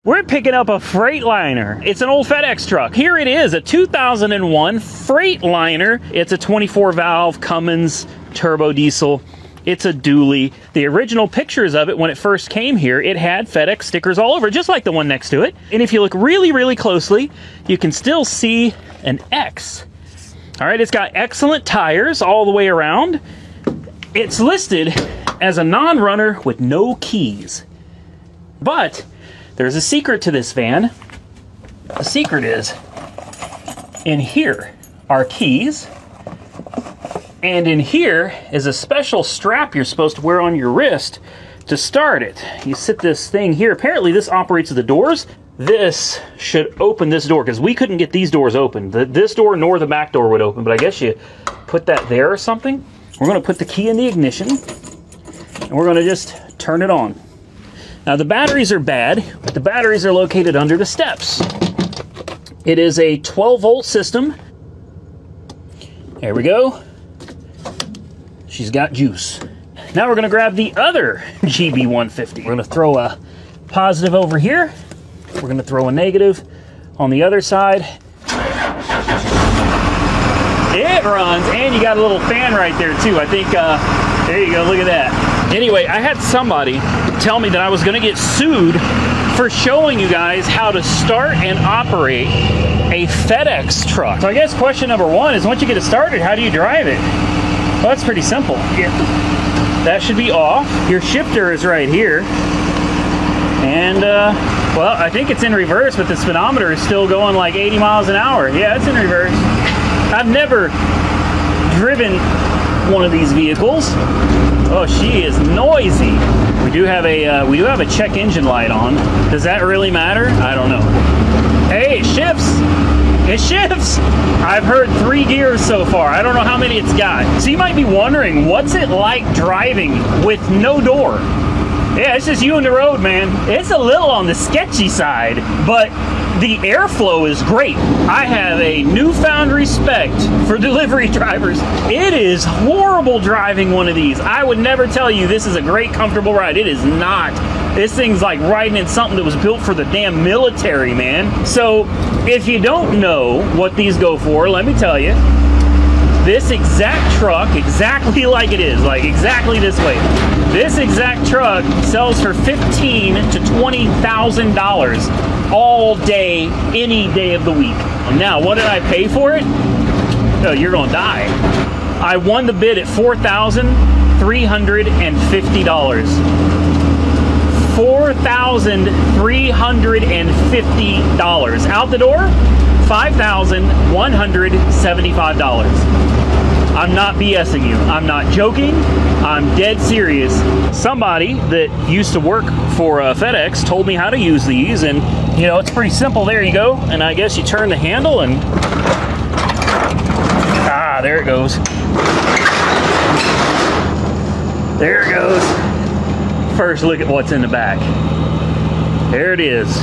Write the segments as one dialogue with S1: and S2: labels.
S1: We're picking up a Freightliner. It's an old FedEx truck. Here it is, a 2001 Freightliner. It's a 24 valve Cummins turbo diesel. It's a dually. The original pictures of it when it first came here, it had FedEx stickers all over, just like the one next to it. And if you look really, really closely, you can still see an X. All right, it's got excellent tires all the way around. It's listed as a non-runner with no keys. But there's a secret to this van. The secret is, in here are keys. And in here is a special strap you're supposed to wear on your wrist to start it. You sit this thing here. Apparently this operates the doors. This should open this door because we couldn't get these doors open. This door nor the back door would open, but I guess you put that there or something. We're going to put the key in the ignition and we're going to just turn it on. Now the batteries are bad, but the batteries are located under the steps. It is a 12-volt system. There we go. She's got juice. Now we're going to grab the other GB150. We're going to throw a positive over here. We're going to throw a negative on the other side. It runs, and you got a little fan right there too. I think, there you go, look at that. Anyway, I had somebody tell me that I was going to get sued for showing you guys how to start and operate a FedEx truck. So I guess question number one is, once you get it started, how do you drive it? Well, that's pretty simple. Yeah. That should be off. Your shifter is right here. And, well, I think it's in reverse, but the speedometer is still going like 80 miles an hour. Yeah, it's in reverse. I've never driven one of these vehicles. Oh, she is noisy. We do have a check engine light on. Does that really matter? I don't know. Hey, it shifts. It shifts. I've heard 3 gears so far. I don't know how many it's got. So you might be wondering, what's it like driving with no door? Yeah, it's just you and the road, man. It's a little on the sketchy side, but the airflow is great. I have a newfound respect for delivery drivers. It is horrible driving one of these. I would never tell you this is a great, comfortable ride. It is not. This thing's like riding in something that was built for the damn military, man. So if you don't know what these go for, let me tell you. This exact truck, exactly like it is, like exactly this way. This exact truck sells for $15,000 to $20,000 all day, any day of the week. Now, what did I pay for it? Oh, you're gonna die. I won the bid at $4,350. $4,350. Out the door, $5,175. I'm not BSing you. I'm not joking. I'm dead serious. Somebody that used to work for FedEx told me how to use these, and you know, it's pretty simple. There you go. And I guess you turn the handle and there it goes. There it goes. First look at what's in the back. There it is.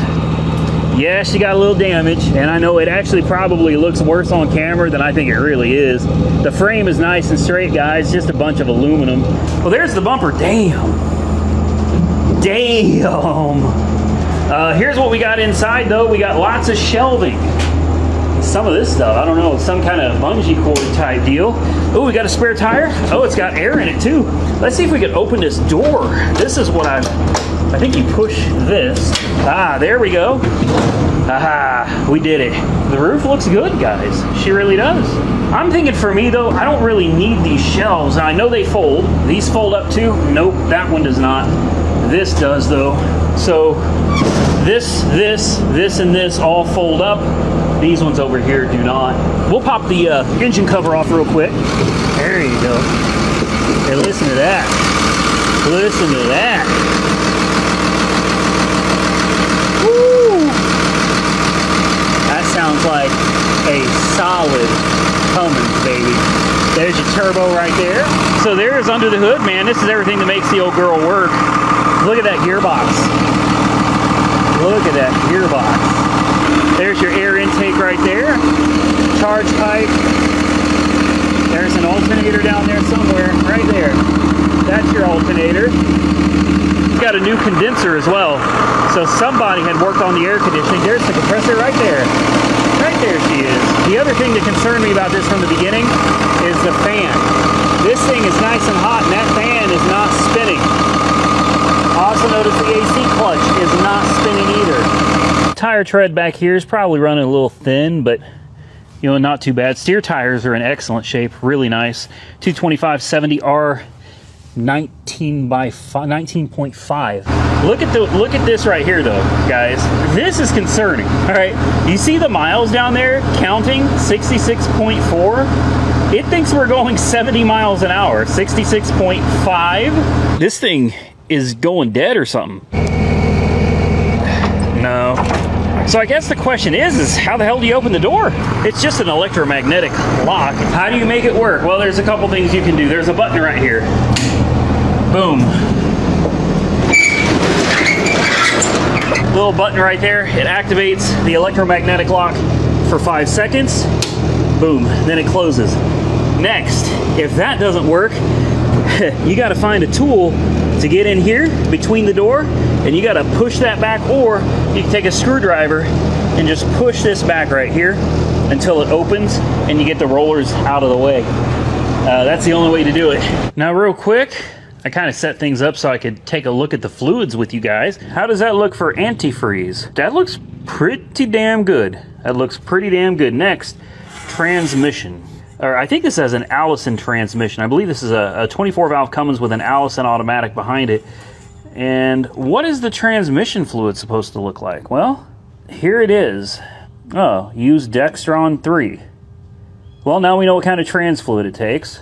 S1: Yeah, she got a little damage, and I know it actually probably looks worse on camera than I think it really is. The frame is nice and straight, guys, just a bunch of aluminum. Well, there's the bumper. Damn. Here's what we got inside, though. We got lots of shelving. Some of this stuff, I don't know, some kind of bungee cord type deal. Oh, we got a spare tire. Oh, it's got air in it, too. Let's see if we can open this door. This is what I think you push this. There we go. We did it. The roof looks good, guys. She really does. I'm thinking for me, though, I don't really need these shelves. I know they fold. These fold up, too. Nope, that one does not. This does, though. So this, and this all fold up. These ones over here do not. We'll pop the engine cover off real quick. There you go. Hey, listen to that. Listen to that. Woo! That sounds like a solid Cummins, baby. There's your turbo right there. So there's under the hood, man. This is everything that makes the old girl work. Look at that gearbox. Look at that gearbox. There's your air intake right there. Charge pipe. There's an alternator down there somewhere. Right there. That's your alternator. You've got a new condenser as well. So somebody had worked on the air conditioning. There's the compressor right there. Right there she is. The other thing that concerned me about this from the beginning is the fan. This thing is nice and hot and that fan is not spinning. Also notice the AC clutch is not spinning either. Tire tread back here is probably running a little thin, but you know, not too bad. Steer tires are in excellent shape, really nice. 225/70R 19.5. Look at this right here though, guys. This is concerning. All right, you see the miles down there counting 66.4? It thinks we're going 70 miles an hour, 66.5. This thing is going dead or something. No. So I guess the question is how the hell do you open the door? It's just an electromagnetic lock. How do you make it work? Well, there's a couple things you can do. There's a button right here. Boom. Little button right there. It activates the electromagnetic lock for 5 seconds. Boom. Then it closes. Next, if that doesn't work, you got to find a tool to get in here between the door, and you got to push that back, or you can take a screwdriver and just push this back right here until it opens and you get the rollers out of the way. That's the only way to do it. Now real quick, I kind of set things up so I could take a look at the fluids with you guys. How does that look for antifreeze? That looks pretty damn good. That looks pretty damn good. Next, transmission. Or I think this has an Allison transmission. I believe this is a 24 valve Cummins with an Allison automatic behind it. And what is the transmission fluid supposed to look like? Well, here it is. Oh, use Dextron 3. Well, now we know what kind of trans fluid it takes.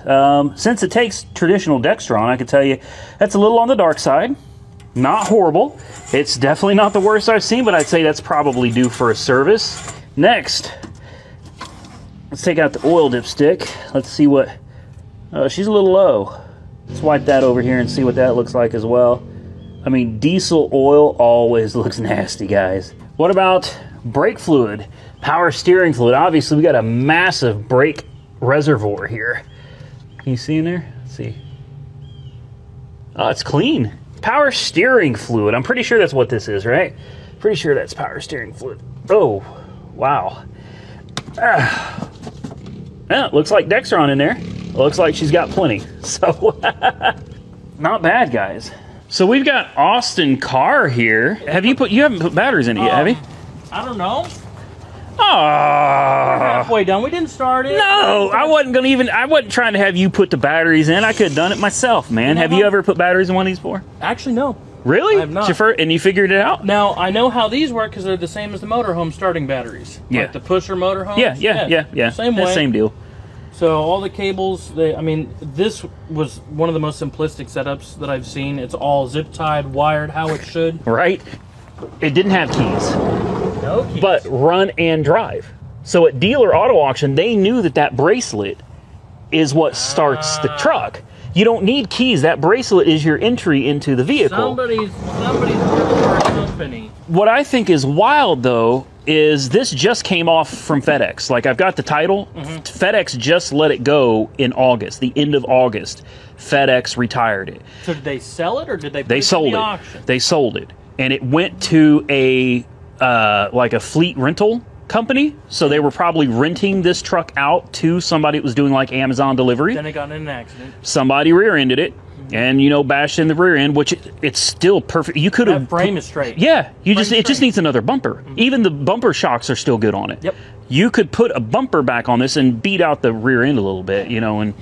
S1: Since it takes traditional Dextron, I can tell you that's a little on the dark side. Not horrible. It's definitely not the worst I've seen, but I'd say that's probably due for a service. Next, let's take out the oil dipstick. Let's see what... she's a little low. Let's wipe that over here and see what that looks like as well. I mean, diesel oil always looks nasty, guys. What about brake fluid? Power steering fluid. Obviously, we got a massive brake reservoir here. Can you see in there? Let's see. Oh, it's clean. Power steering fluid. I'm pretty sure that's what this is, right? Pretty sure that's power steering fluid. Oh, wow. Yeah, looks like Dextron in there. Looks like she's got plenty. So, not bad, guys. So we've got Austin Carr here. You haven't put batteries in it yet, have you?
S2: I don't know.
S1: Oh,
S2: we're halfway done. We didn't start it.
S1: No, I wasn't trying to have you put the batteries in. I could have done it myself, man. Have you ever put batteries in one of these before?
S2: Actually, no.
S1: Really?
S2: I have not.
S1: And you figured it out?
S2: Now, I know how these work because they're the same as the motorhome starting batteries.
S1: Yeah.
S2: Like the pusher motorhomes.
S1: Yeah.
S2: Same way.
S1: Same deal.
S2: So all the cables, I mean, this was one of the most simplistic setups that I've seen. It's all zip tied, wired how it should.
S1: Right. It didn't have keys.
S2: No keys.
S1: But run and drive. So at dealer auto auction, they knew that bracelet is what starts the truck. You don't need keys. That bracelet is your entry into the vehicle.
S2: Somebody's working for a company.
S1: What I think is wild, though, is this just came off from FedEx. Like, I've got the title. FedEx just let it go in August, the end of August. FedEx retired it.
S2: So did they sell it, or did they put
S1: They
S2: it
S1: sold
S2: in the
S1: it.
S2: auction?
S1: They sold it. And it went to a fleet rental company. So they were probably renting this truck out to somebody that was doing like Amazon delivery.
S2: Then it got in an accident.
S1: Somebody rear-ended it. And, you know, bashed in the rear end, which it's still perfect. You could have...
S2: That frame is straight.
S1: Yeah. It just needs another bumper. Even the bumper shocks are still good on it.
S2: Yep.
S1: You could put a bumper back on this and beat out the rear end a little bit, you know, and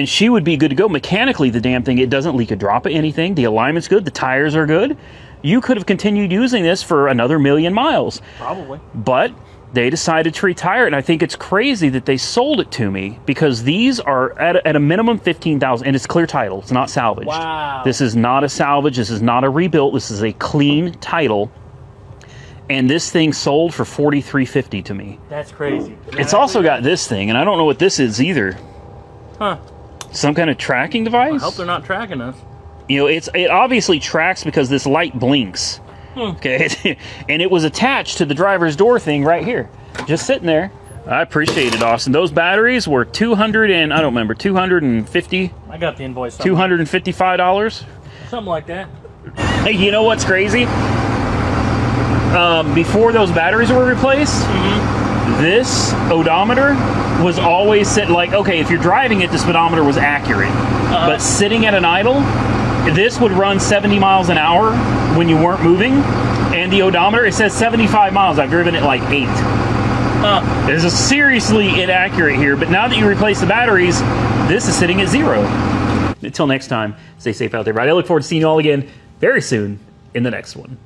S1: she would be good to go. Mechanically, the damn thing, it doesn't leak a drop of anything. The alignment's good. The tires are good. You could have continued using this for another 1,000,000 miles.
S2: Probably.
S1: But they decided to retire it, and I think it's crazy that they sold it to me because these are at a minimum $15,000, and it's clear title. It's not salvaged.
S2: Wow.
S1: This is not a salvage. This is not a rebuilt. This is a clean title, and this thing sold for $43.50 to me.
S2: That's crazy.
S1: It's also got this thing, and I don't know what this is either.
S2: Huh.
S1: Some kind of tracking device?
S2: I hope they're not tracking us.
S1: You know, it obviously tracks because this light blinks. Okay, and it was attached to the driver's door thing right here, just sitting there. I appreciate it, Austin. Those batteries were $250.
S2: I got the invoice.
S1: $255.
S2: Something like that.
S1: Hey, you know what's crazy? Before those batteries were replaced, this odometer was always set like, okay, if you're driving it, the speedometer was accurate. But sitting at an idle, this would run 70 miles an hour when you weren't moving. And the odometer, it says 75 miles. I've driven it like 8. This is seriously inaccurate here. But now that you replace the batteries, this is sitting at 0. Until next time, stay safe out there, everybody. I look forward to seeing you all again very soon in the next one.